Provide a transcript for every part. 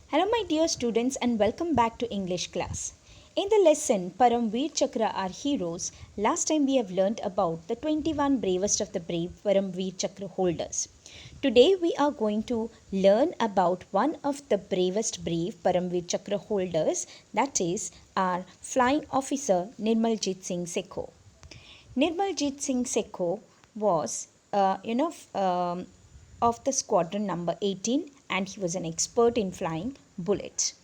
Hello, my dear students, and welcome back to English class. In the lesson Paramveer Chakra are heroes, last time we have learnt about the 21 bravest of the brave Paramveer Chakra holders. Today we are going to learn about one of the bravest brave Paramveer Chakra holders, that is our flying officer Nirmaljit Singh Sekho. Nirmaljit Singh Sekho was, of the squadron number 18, and he was an expert in flying bullets.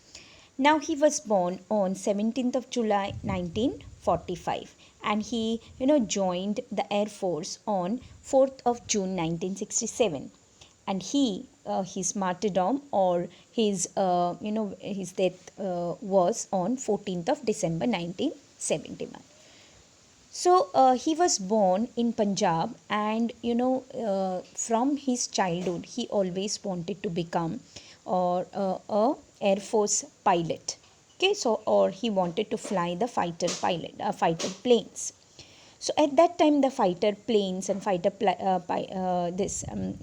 Now he was born on 17th of July 1945, and he joined the Air Force on 4th of June 1967. And his martyrdom, or his death was on 14th of December 1971. So he was born in Punjab, and from his childhood, he always wanted to become a Air Force pilot. Okay, so or he wanted to fly the fighter planes. So at that time, the fighter planes and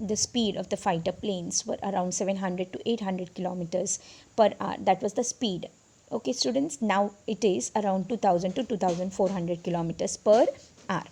the speed of the fighter planes were around 700 to 800 kilometers per hour. That was the speed. Okay, students, now it is around 2000 to 2400 kilometers per hour.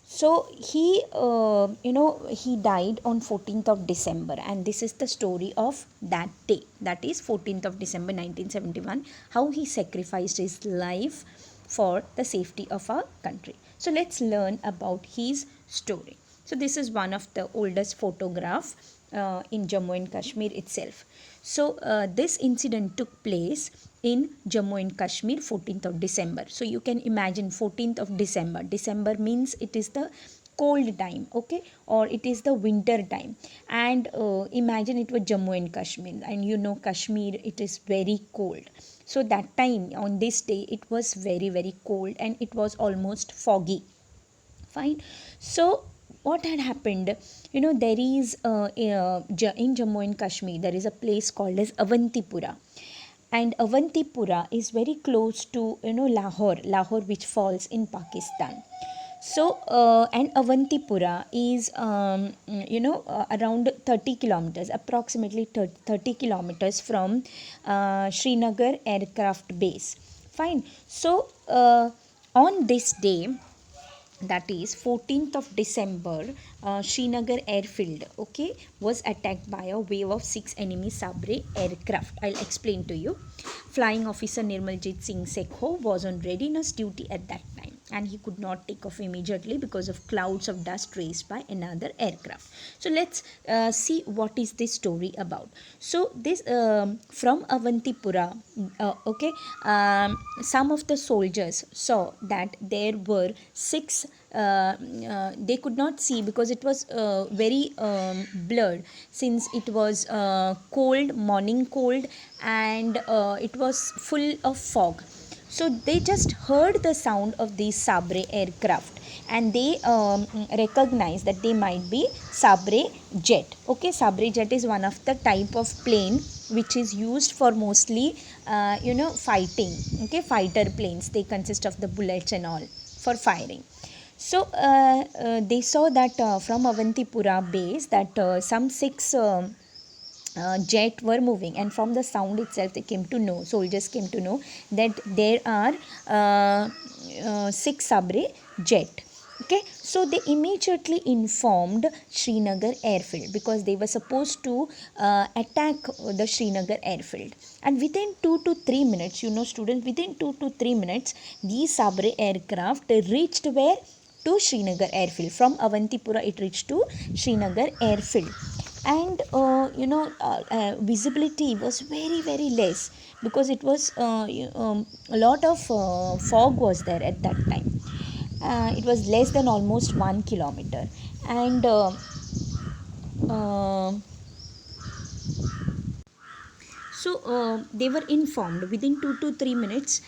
So he died on 14th of December, and this is the story of that day. That is 14th of December 1971, how he sacrificed his life for the safety of our country. So let's learn about his story. So this is one of the oldest photograph in Jammu and Kashmir itself. So this incident took place in Jammu and Kashmir 14th of December. So you can imagine 14th of December. December means it is the cold time, okay, or it is the winter time. And imagine it was Jammu and Kashmir, and Kashmir, it is very cold. So that time, on this day, it was very very cold, and it was almost foggy. Fine. So what had happened, there is in Jammu and Kashmir, there is a place called as Avantipura, and Avantipura is very close to Lahore, which falls in Pakistan. So and Avantipura is around 30 kilometers, approximately 30 kilometers from Srinagar aircraft base. Fine. So on this day, that is 14th of December, Srinagar airfield, okay, was attacked by a wave of 6 enemy Sabre aircraft. I'll explain to you. Flying officer Nirmaljit Singh Sekho was on readiness duty at that time, and he could not take off immediately because of clouds of dust raised by another aircraft. So let's see what is this story about. So this from Avantipura, okay, some of the soldiers saw that there were 6, they could not see because it was very blurred, since it was cold, morning cold, and it was full of fog. So they just heard the sound of these Sabre aircraft, and they recognized that they might be Sabre jet. Okay, Sabre jet is one of the type of plane which is used for mostly fighting. Okay, fighter planes, they consist of the bullets and all for firing. So they saw that from Avantipura base, that some 6 jet were moving, and from the sound itself soldiers came to know that there are 6 Sabre jet. Okay, so they immediately informed Srinagar airfield, because they were supposed to attack the Srinagar airfield, and within 2 to 3 minutes, students, within 2 to 3 minutes, these Sabre aircraft reached where? To Srinagar airfield. From Avantipura, it reached to Srinagar airfield, and visibility was very very less, because it was a lot of fog was there at that time. It was less than almost 1 kilometer, and uh, so they were informed within 2 to 3 minutes,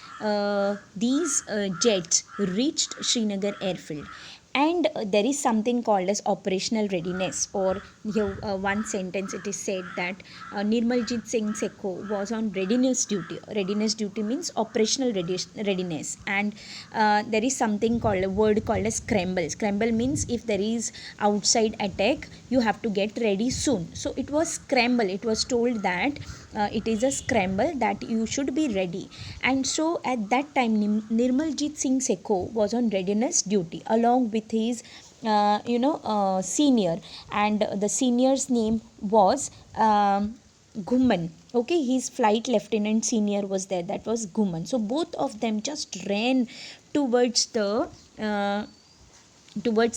these jets reached Srinagar airfield. And there is something called as operational readiness, or here one sentence it is said that Nirmaljit Singh Sekho was on readiness duty. Readiness duty means operational readiness, and there is something called, a word called as scramble. Scramble means if there is outside attack, you have to get ready soon. So it was scramble. It was told that it is a scramble that you should be ready. And so at that time Nirmaljit Singh Sekho was on readiness duty along with his senior, and the senior's name was Ghumman. Okay, his flight lieutenant senior was there, that was Ghumman. So both of them just ran towards uh,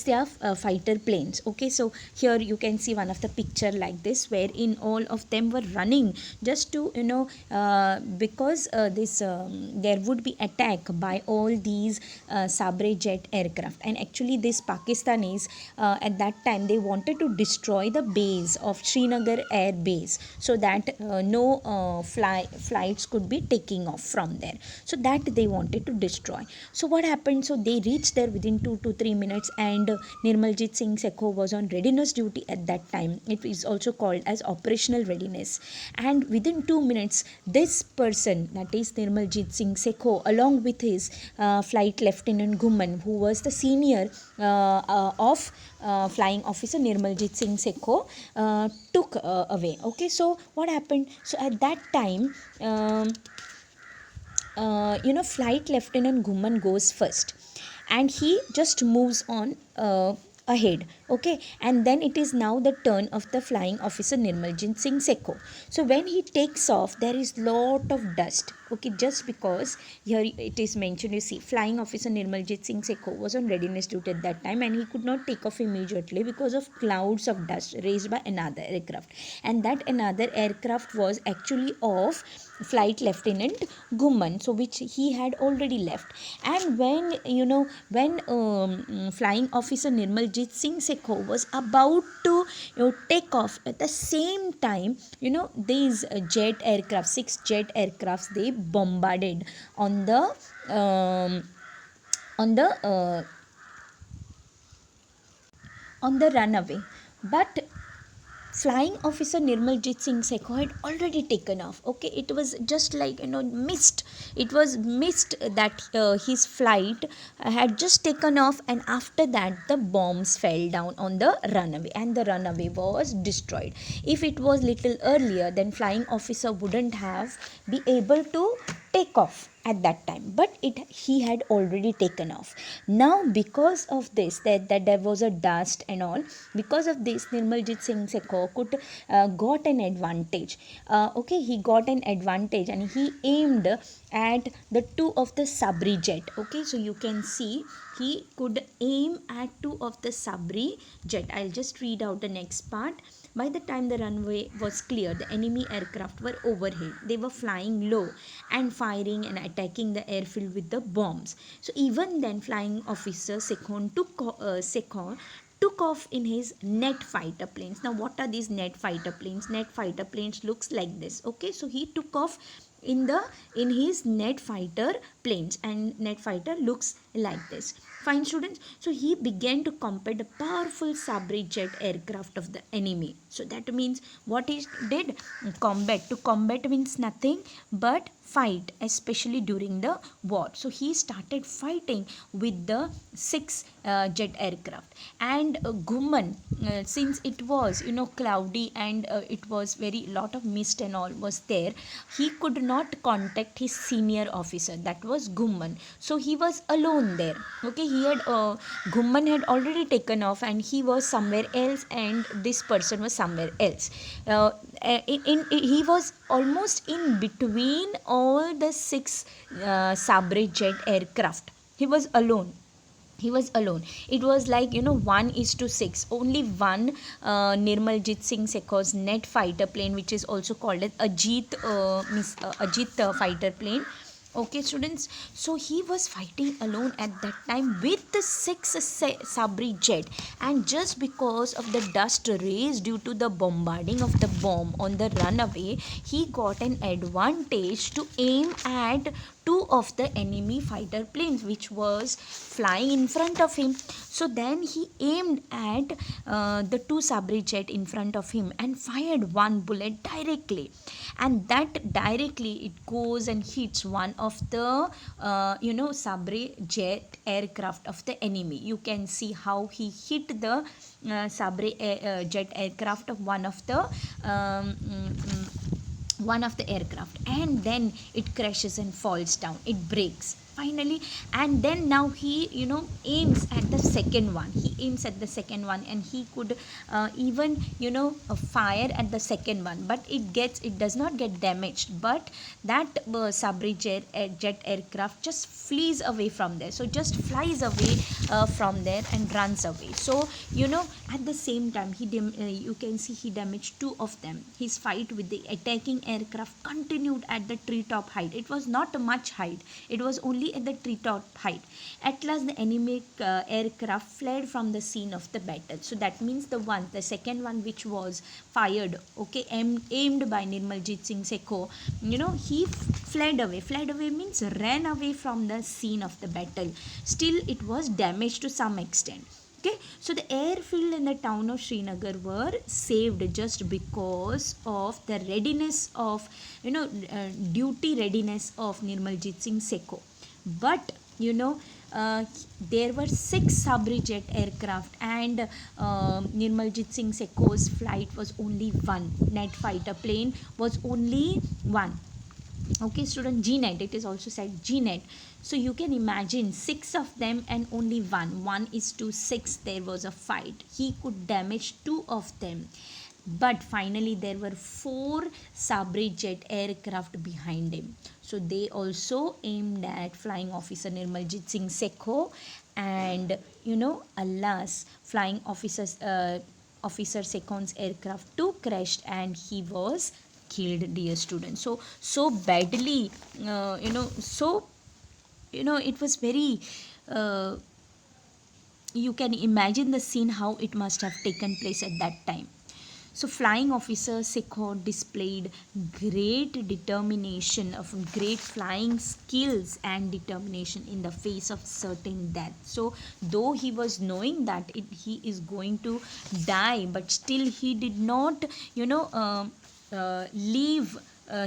their fighter planes. Okay, so here you can see one of the picture like this, wherein all of them were running just to because this there would be attack by all these Sabre jet aircraft. And actually this Pakistanis at that time they wanted to destroy the base of Srinagar air base, so that no flights could be taking off from there. So that they wanted to destroy. So what happened, so they reached there within 2 to 3 minutes, and Nirmaljit Singh Sekho was on readiness duty at that time. It is also called as operational readiness. And within 2 minutes, this person, that is Nirmaljit Singh Sekho, along with his flight lieutenant Ghumman, who was the senior of flying officer Nirmaljit Singh Sekho, took away. Okay, so what happened? So at that time, flight lieutenant Ghumman goes first, and he just moves on ahead. Okay, and then it is now the turn of the flying officer Nirmaljit Singh Sekho. So when he takes off, there is lot of dust. Okay, just because here it is mentioned, you see, flying officer Nirmaljit Singh Sekho was on readiness duty at that time, and he could not take off immediately because of clouds of dust raised by another aircraft. And that another aircraft was actually of flight lieutenant Ghumman, so which he had already left. And when flying officer Nirmaljit Singh Sekho was about to take off, at the same time, these jet aircraft, 6 jet aircrafts, they bombarded on the on the uh, on the runaway. But flying officer Nirmaljit Singh Sekho had already taken off. Okay, it was just like missed. It was missed that his flight had just taken off, and after that the bombs fell down on the runaway, and the runaway was destroyed. If it was little earlier, then flying officer wouldn't have be able to take off at that time, but he had already taken off. Now because of this, that there was a dust and all, because of this Nirmaljit Singh Sekho could got an advantage. Okay, he got an advantage, and he aimed at the two of the Sabri jet. Okay, so you can see he could aim at two of the Sabri jet. I'll just read out the next part. By the time the runway was clear, the enemy aircraft were overhead. They were flying low and firing and attacking the airfield with the bombs. So even then, flying officer Sekhon took off in his net fighter planes. Now what are these net fighter planes? Net fighter planes looks like this. Okay, so he took off in his net fighter planes, and net fighter looks like this. Fine, students. So he began to combat the powerful Sabri jet aircraft of the enemy. So that means what he did? Combat. To combat means nothing but fight, especially during the war. So he started fighting with the 6 jet aircraft. And Ghumman, since it was cloudy, and it was very lot of mist and all was there, he could not contact his senior officer, that was Ghumman. So he was alone there. Okay, he had Ghumman had already taken off, and he was somewhere else, and this person was somewhere else. He was almost in between all the 6 Sabre jet aircraft. He was alone. It was like 1:6. Only one Nirmaljit Singh Sekho's net fighter plane, which is also called as Ajit fighter plane. Okay, students. So he was fighting alone at that time with the 6 Sabri jet, and just because of the dust raised due to the bombarding of the bomb on the runaway, he got an advantage to aim at 2 of the enemy fighter planes which was flying in front of him. So then he aimed at the 2 Sabri jet in front of him and fired one bullet directly, and that directly it goes and hits one of the Sabri jet aircraft of the enemy. You can see how he hit the Sabri jet aircraft of one of the one of the aircraft, and then it crashes and falls down, it breaks finally. And then now he aims at the second one, and he could even fire at the second one, but it does not get damaged, but that Sabri jet aircraft just flees away from there, so just flies away from there and runs away. So at the same time you can see he damaged two of them. His fight with the attacking aircraft continued at the treetop height. It was not much height, it was only at the treetop height. At last the enemy aircraft fled from the scene of the battle. So that means the second one which was fired, okay, aimed by Nirmaljit Singh Sekho, he fled away means ran away from the scene of the battle. Still it was damaged to some extent. Okay, so the airfield in the town of Srinagar were saved just because of the readiness of duty readiness of Nirmaljit Singh Sekho. But there were 6 Sabri jet aircraft, and Nirmaljit Singh Sekho's flight was only one. Net fighter plane was only one. Okay, student, GNet, it is also said GNet. So you can imagine 6 of them and only one is to 6. There was a fight, he could damage 2 of them, but finally there were 4 Sabri jet aircraft behind him. So they also aimed at flying officer Nirmaljit Singh Sekho, and alas, flying officer Sekho's aircraft too crashed and he was killed, dear students. So badly, it was very you can imagine the scene, how it must have taken place at that time. So flying officer Sekho displayed great determination, of great flying skills and determination in the face of certain death. So though he was knowing that he is going to die, but still he did not leave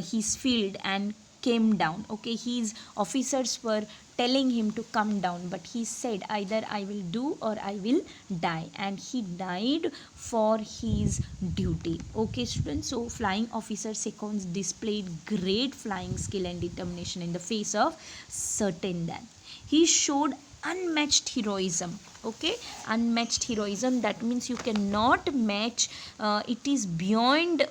his field and came down. Okay, his officers were telling him to come down, but he said either I will do or I will die, and he died for his duty. Okay, students, so flying officer Sekons displayed great flying skill and determination in the face of certain death. He showed unmatched heroism. Okay, unmatched heroism, that means you cannot match, it is beyond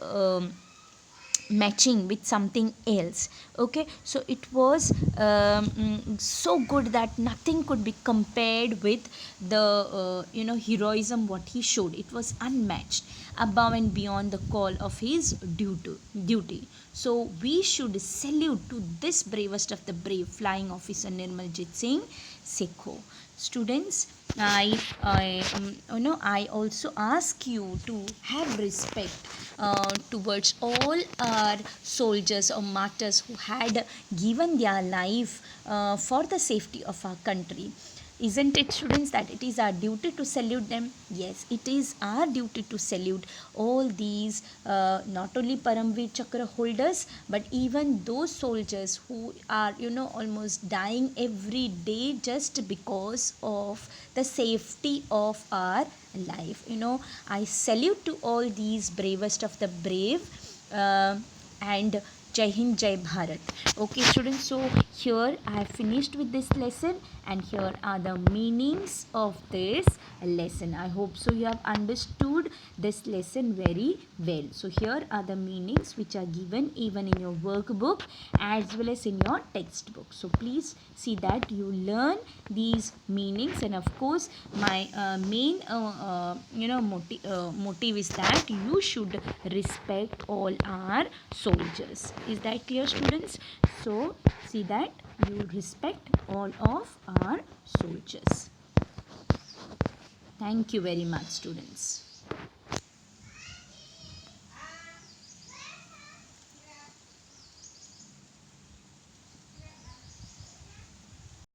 matching with something else. Okay, so it was so good that nothing could be compared with the heroism what he showed. It was unmatched, above and beyond the call of his duty. So we should salute to this bravest of the brave, flying officer Nirmaljit Singh Sekho. Students, I also ask you to have respect towards all our soldiers or martyrs who had given their life for the safety of our country. Isn't it, students, that it is our duty to salute them? Yes, it is our duty to salute all these not only Paramveer Chakra holders, but even those soldiers who are almost dying every day just because of the safety of our life. I salute to all these bravest of the brave, and Jai Hind, Jai Bharat. Okay, students, so here I have finished with this lesson, and here are the meanings of this lesson. I hope so you have understood this lesson very well. So here are the meanings which are given even in your workbook as well as in your textbook. So please see that you learn these meanings, and of course my main motive is that you should respect all our soldiers. Is that clear, students? So see that you respect all of our soldiers. Thank you very much, students.